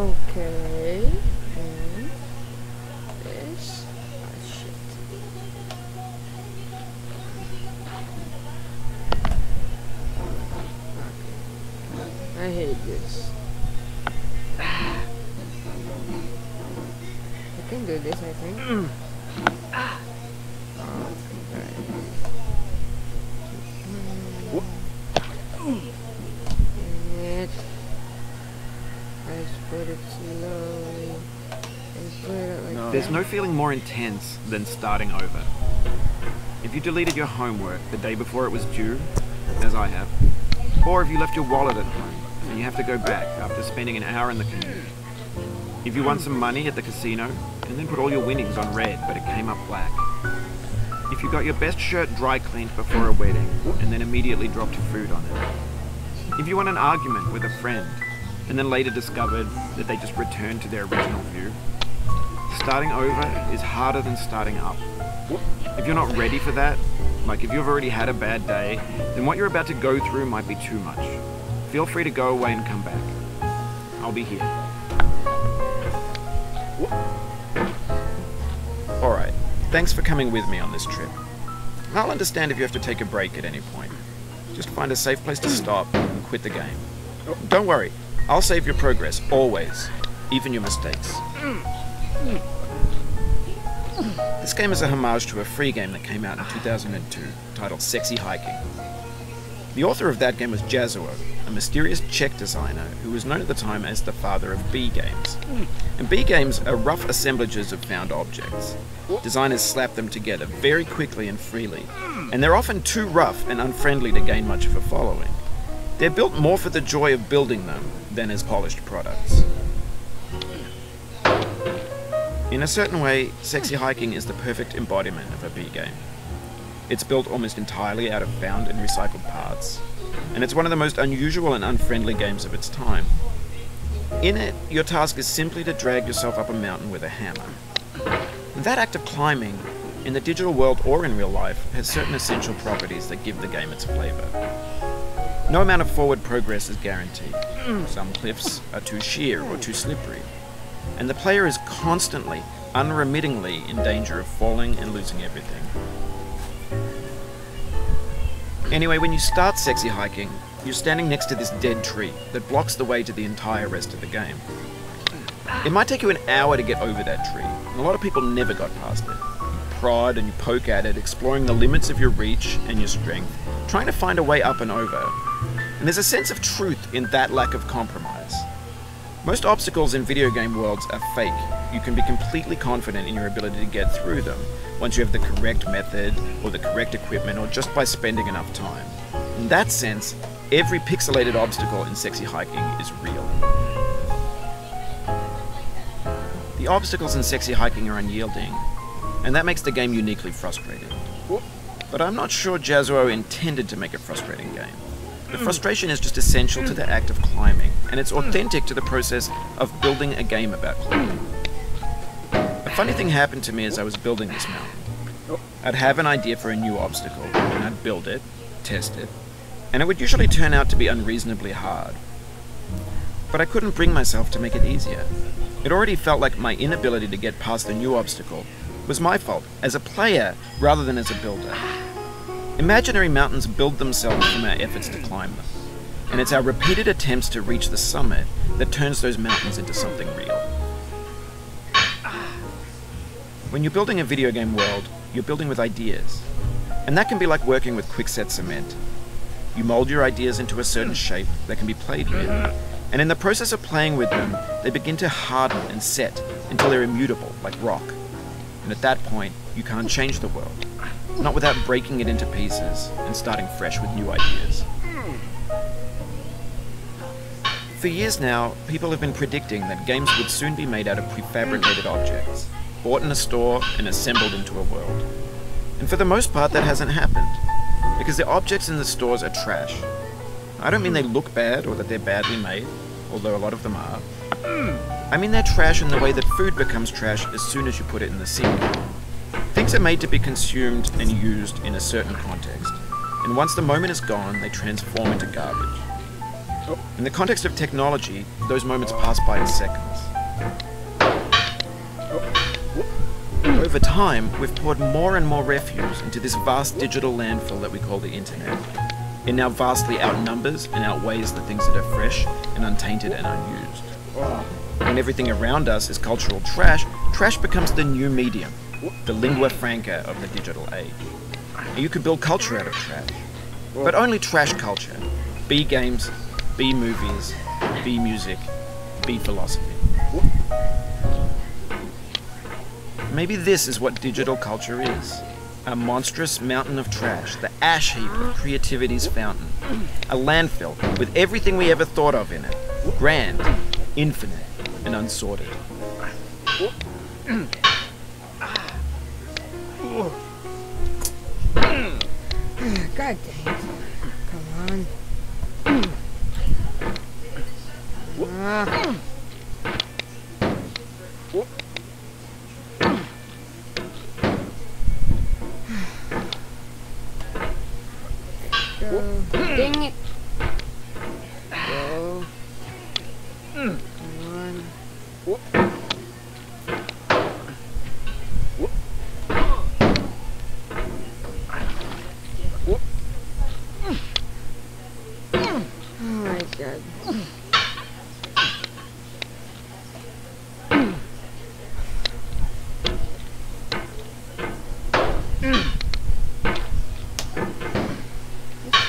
Okay. And this. Ah, shit. Okay. I hate this. I can do this, I think. It. Let's put it slowly. And put it like that. There's no feeling more intense than starting over. If you deleted your homework the day before it was due, as I have, or if you left your wallet at home and you have to go back after spending an hour in the commute. If you won some money at the casino and then put all your winnings on red but it came up black. If you got your best shirt dry cleaned before a wedding and then immediately dropped your food on it. If you won an argument with a friend and then later discovered that they just returned to their original view. Starting over is harder than starting up. If you're not ready for that, like if you've already had a bad day, then what you're about to go through might be too much. Feel free to go away and come back. I'll be here. Alright, thanks for coming with me on this trip. I'll understand if you have to take a break at any point. Just find a safe place to stop and quit the game. Don't worry, I'll save your progress, always. Even your mistakes. This game is a homage to a free game that came out in 2002, titled Sexy Hiking. The author of that game was Jazzuo, a mysterious Czech designer who was known at the time as the father of B games. And B games are rough assemblages of found objects. Designers slap them together very quickly and freely, and they're often too rough and unfriendly to gain much of a following. They're built more for the joy of building them than as polished products. In a certain way, Sexy Hiking is the perfect embodiment of a B game. It's built almost entirely out of found and recycled parts, and it's one of the most unusual and unfriendly games of its time. In it, your task is simply to drag yourself up a mountain with a hammer. And that act of climbing, in the digital world or in real life, has certain essential properties that give the game its flavor. No amount of forward progress is guaranteed. Some cliffs are too sheer or too slippery, and the player is constantly, unremittingly in danger of falling and losing everything. Anyway, when you start Sexy Hiking, you're standing next to this dead tree that blocks the way to the entire rest of the game. It might take you an hour to get over that tree, and a lot of people never got past it. You prod and you poke at it, exploring the limits of your reach and your strength, trying to find a way up and over. And there's a sense of truth in that lack of compromise. Most obstacles in video game worlds are fake. You can be completely confident in your ability to get through them once you have the correct method or the correct equipment or just by spending enough time. In that sense, every pixelated obstacle in Sexy Hiking is real. The obstacles in Sexy Hiking are unyielding, and that makes the game uniquely frustrating. But I'm not sure Jazzuo intended to make a frustrating game. The frustration is just essential to the act of climbing, and it's authentic to the process of building a game about climbing. A funny thing happened to me as I was building this mountain. I'd have an idea for a new obstacle, and I'd build it, test it, and it would usually turn out to be unreasonably hard. But I couldn't bring myself to make it easier. It already felt like my inability to get past the new obstacle was my fault, as a player rather than as a builder. Imaginary mountains build themselves from our efforts to climb them, and it's our repeated attempts to reach the summit that turns those mountains into something real. When you're building a video game world, you're building with ideas, and that can be like working with quickset cement. You mold your ideas into a certain shape that can be played with, and in the process of playing with them, they begin to harden and set until they're immutable, like rock. And at that point, you can't change the world. Not without breaking it into pieces and starting fresh with new ideas. For years now, people have been predicting that games would soon be made out of prefabricated objects, bought in a store and assembled into a world. And for the most part, that hasn't happened, because the objects in the stores are trash. I don't mean they look bad or that they're badly made, although a lot of them are. I mean they're trash in the way that food becomes trash as soon as you put it in the sink. Things are made to be consumed and used in a certain context, and once the moment is gone, they transform into garbage. In the context of technology, those moments pass by in seconds. Over time, we've poured more and more refuse into this vast digital landfill that we call the internet. It now vastly outnumbers and outweighs the things that are fresh and untainted and unused. When everything around us is cultural trash, trash becomes the new medium, the lingua franca of the digital age. And you can build culture out of trash, but only trash culture. Be games, be movies, be music, be philosophy. Maybe this is what digital culture is. A monstrous mountain of trash, the ash heap of creativity's fountain. A landfill with everything we ever thought of in it. Grand, infinite, and unsorted. God dang it. Come on. Go. Dang it. Go. Come on. Oh my God.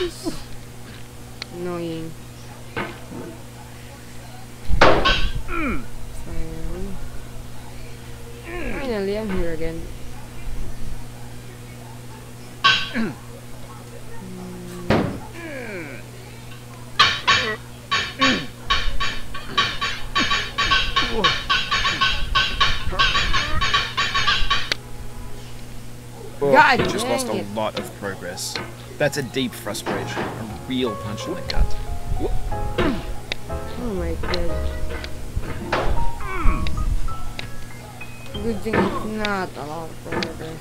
This is annoying. Finally, I'm here again. God, you just lost a dang it. lot of progress. That's a deep frustration, a real punch in the gut. Oh my God. Good thing it's not a lot of progress.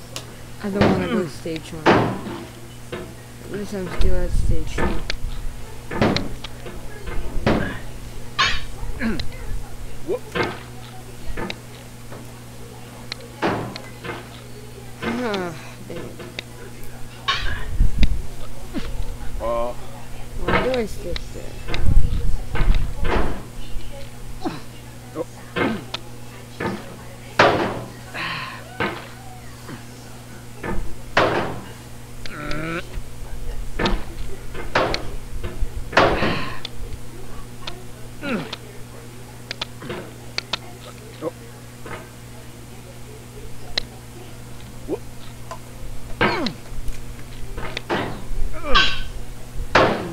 I don't want to go to stage 1. At least I'm still at stage 2. Dang it. Why do I stick there?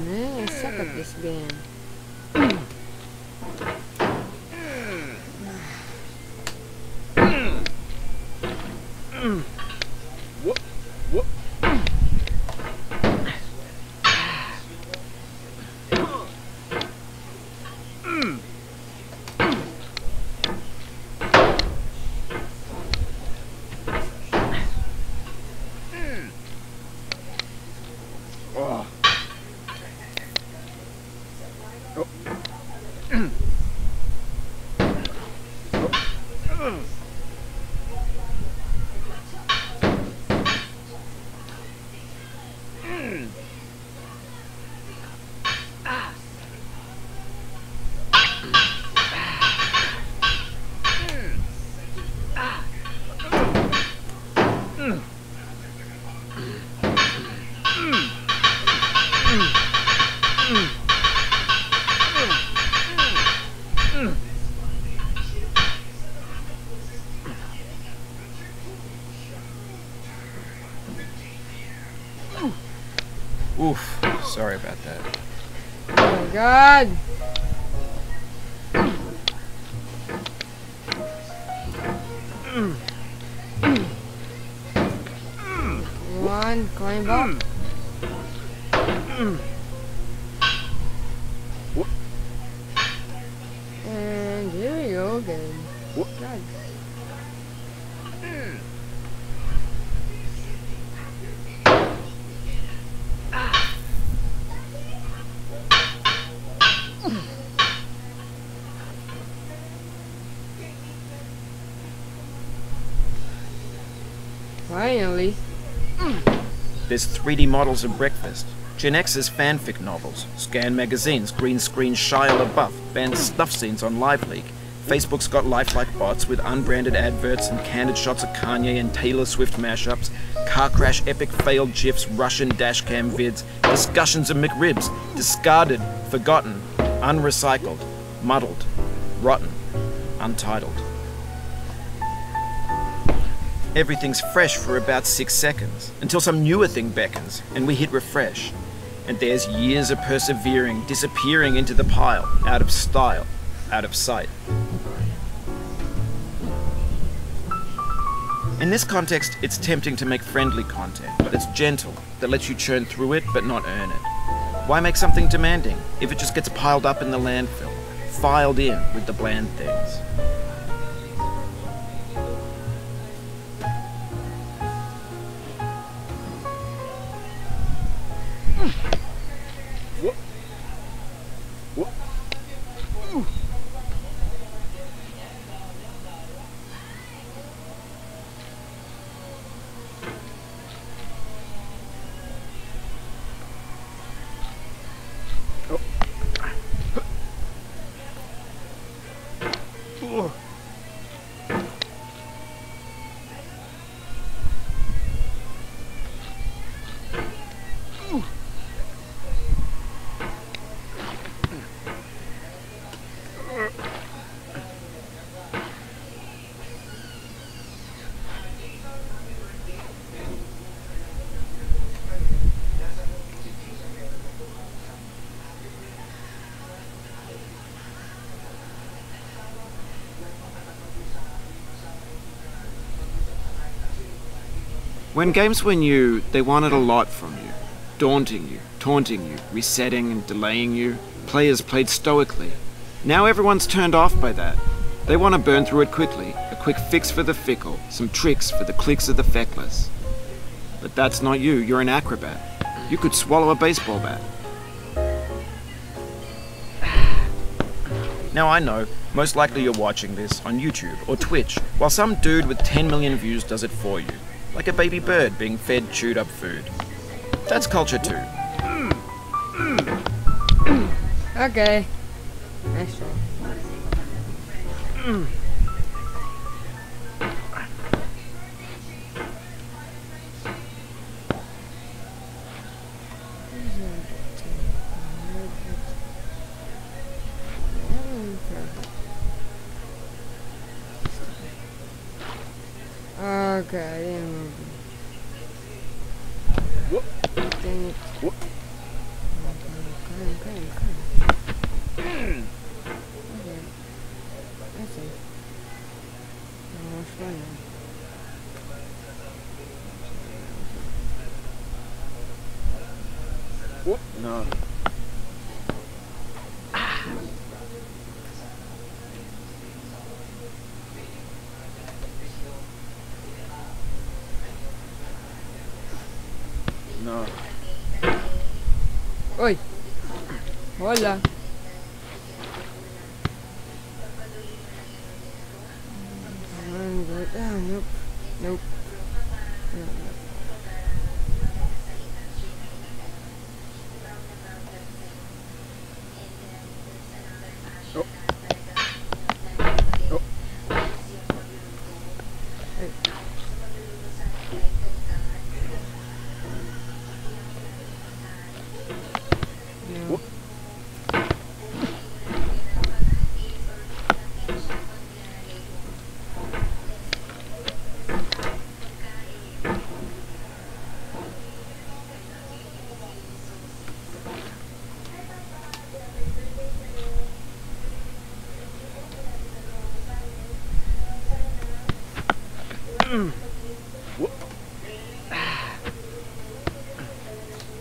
Man, I suck at this game. Oof, sorry about that. Oh my God! Come on, climb up. And here we go again. God. Finally. There's 3D models of breakfast, Gen X's fanfic novels, Scan magazines, green screen Shia LaBeouf, banned stuff scenes on LiveLeak. Facebook's got lifelike bots with unbranded adverts and candid shots of Kanye and Taylor Swift mashups, car crash epic failed GIFs, Russian dashcam vids, discussions of McRibs, discarded, forgotten, unrecycled, muddled, rotten, untitled. Everything's fresh for about 6 seconds, until some newer thing beckons, and we hit refresh. And there's years of persevering disappearing into the pile, out of style, out of sight. In this context, it's tempting to make friendly content, but it's gentle, that lets you churn through it but not earn it. Why make something demanding if it just gets piled up in the landfill, filed in with the bland things? When games were new, they wanted a lot from you. Daunting you, taunting you, resetting and delaying you. Players played stoically. Now everyone's turned off by that. They want to burn through it quickly. A quick fix for the fickle. Some tricks for the clicks of the feckless. But that's not you. You're an acrobat. You could swallow a baseball bat. Now I know, most likely you're watching this on YouTube or Twitch, while some dude with 10 million views does it for you. Like a baby bird being fed chewed up food. That's culture too. Okay. Nice try. Okay, yeah. Dang it. Okay. Okay. I see. Now what's going on? Whoop, no. No. Oi! Hola! Nope. Nope.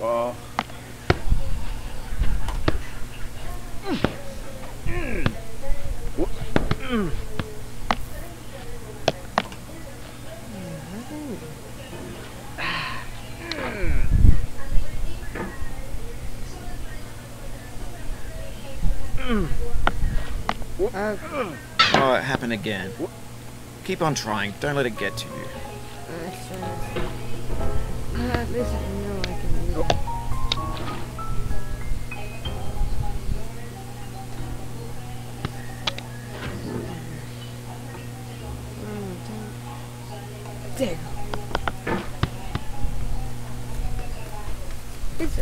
Oh. Oh, it happened again. Keep on trying. Don't let it get to you. Let's try this. At least I know I can do that. There you go. It's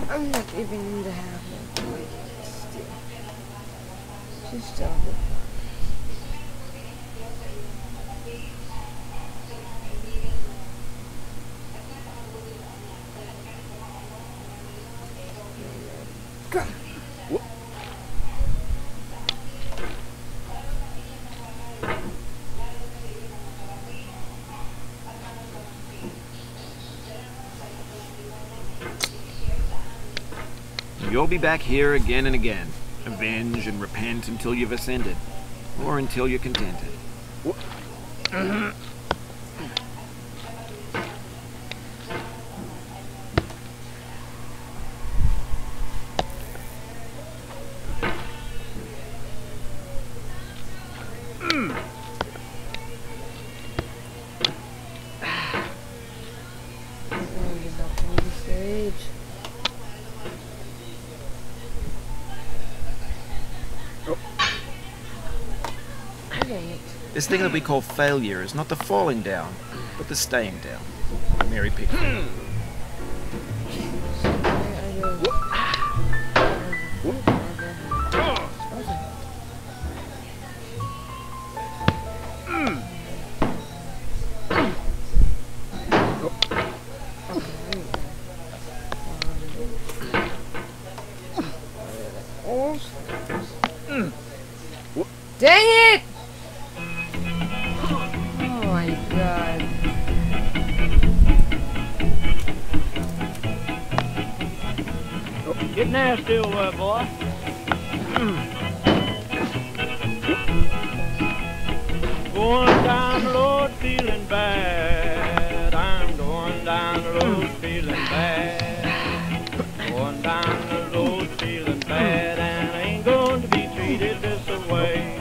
I'm not even in the half of the way. She's still good. Go. You'll be back here again and again. Avenge and repent until you've ascended. Or until you're contented. I'm gonna get back on the stage. This thing that we call failure is not the falling down, but the staying down. Mary Pickford. Dang it! Oh my god. Get nasty over there, boy. Going down the road feeling bad. I'm going down the road feeling bad. Going down the road feeling bad, and I ain't going to be treated this way.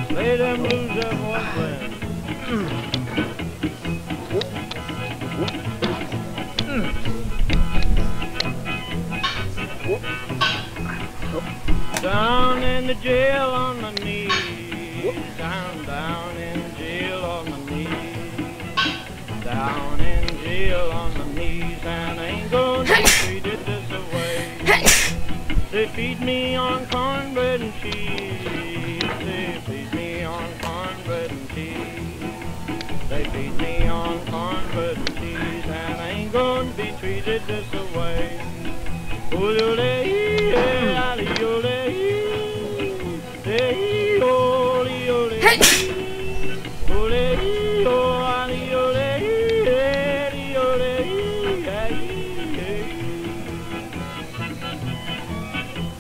Play them blues them one friend. Down in the jail on my knees. Down in the jail on my knees. Down in jail on my knees, and I ain't gonna be treated this way. They feed me on cornbread and cheese. They feed me on cornbread and cheese. They feed me on cornbread and cheese, and I ain't gonna be treated this way.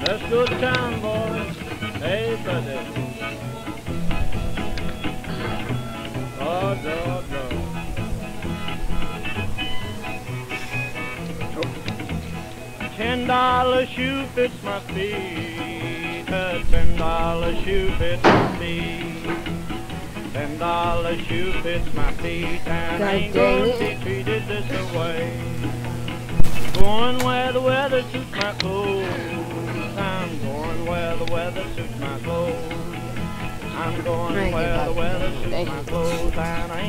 Let's go to town, boys. Hey, brother. Oh, no, no. $10 shoe fits my feet. A $10 shoe fits my feet. $10 shoe fits my feet, and I ain't gonna be treated this way. Going where the weather suits my clothes. I'm going where the weather suits my clothes. I'm going where the weather suits my clothes, and I ain't